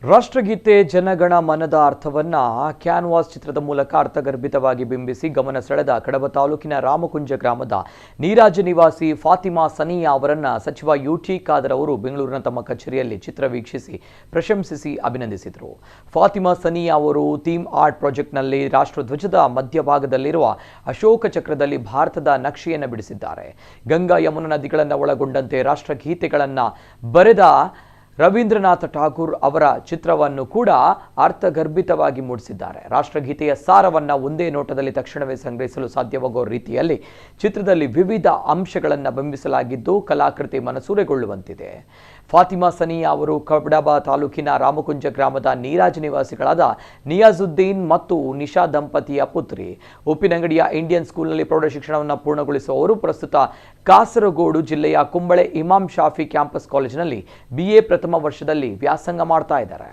ರಾಷ್ಟ್ರಗೀತೆ ಜನಗಣ ಮನದ ಅರ್ಥವನ್ನ ಕ್ಯಾನ್ವಾಸ್ ಚಿತ್ರದ ಮೂಲಕ ಅರ್ಥಗರ್ಭಿತವಾಗಿ ಬಿಂಬಿಸಿ ಗಮನ ಸೆಳೆದ ಕಡಬ ತಾಲೂಕಿನ ರಾಮಕುಂಜ ಗ್ರಾಮದ ನೀರಾಜ ನಿವಾಸಿ ಫಾತಿಮಾ ಸನಿಯಾ ಅವರನ್ನ ಸಚಿವ ಯುಟಿ ಖಾದರ್ ಅವರು ಬೆಂಗಳೂರಿನ ತಮ್ಮ ಕಚೇರಿಯಲ್ಲಿ ಚಿತ್ರ ವೀಕ್ಷಿಸಿ ಪ್ರಶಂಸಿಸಿ ಅಭಿನಂದಿಸಿದರು. ಫಾತಿಮಾ ಸನಿಯಾ ಅವರು ಥೀಮ್ ಆರ್ಟ್ ಪ್ರಾಜೆಕ್ಟ್ನಲ್ಲಿ ರಾಷ್ಟ್ರಧ್ವಜದ ಮಧ್ಯಭಾಗದಲ್ಲಿರುವ ಅಶೋಕ ಚಕ್ರದಲ್ಲಿ ಭಾರತದ ನಕ್ಷೆಯನ್ನು ಬಿಡಿಸಿದ್ದಾರೆ. ಗಂಗಾ ಯಮುನಾ ನದಿಗಳನ್ನು ಒಳಗೊಂಡಂತೆ ರಾಷ್ಟ್ರಗೀತೆಗಳನ್ನು ಬರೆದ ರವೀಂದ್ರನಾಥ ಠಾಗೂರ್ ಅವರ ಚಿತ್ರವನ್ನು ಕೂಡ ಅರ್ಥಗರ್ಭಿತವಾಗಿ ಮೂಡಿಸಿದ್ದಾರೆ. ರಾಷ್ಟ್ರಗೀತೆಯ ಸಾರವನ್ನು ಒಂದೇ ನೋಟದಲ್ಲಿ ತಕ್ಷಣವೇ ಸಂಗ್ರಹಿಸಲು ಸಾಧ್ಯವಾಗುವ ರೀತಿಯಲ್ಲಿ ಚಿತ್ರದಲ್ಲಿ ವಿವಿಧ ಅಂಶಗಳನ್ನು ಬಿಂಬಿಸಲಾಗಿದ್ದು ಕಲಾಕೃತಿ ಮನಸೂರೆಗೊಳ್ಳುವಂತಿದೆ. ಫಾತಿಮಾ ಸನಿಯಾ ಅವರು ಕಡಬ ತಾಲೂಕಿನ ರಾಮಕುಂಜ ಗ್ರಾಮದ ನೀರಾಜ್ ನಿವಾಸಿಗಳಾದ ನಿಯಾಜುದ್ದೀನ್ ಮತ್ತು ನಿಶಾ ದಂಪತಿಯ ಪುತ್ರಿ. ಉಪ್ಪಿನಂಗಡಿಯ ಇಂಡಿಯನ್ ಸ್ಕೂಲ್ನಲ್ಲಿ ಪ್ರೌಢಶಿಕ್ಷಣವನ್ನು ಪೂರ್ಣಗೊಳಿಸುವವರು ಪ್ರಸ್ತುತ ಕಾಸರಗೋಡು ಜಿಲ್ಲೆಯ ಕುಂಬಳೆ ಇಮಾಮ್ ಶಾಫಿ ಕ್ಯಾಂಪಸ್ ಕಾಲೇಜಿನಲ್ಲಿ BA ಪ್ರಥಮ ವರ್ಷದಲ್ಲಿ ವ್ಯಾಸಂಗ ಮಾಡ್ತಾ ಇದ್ದಾರೆ.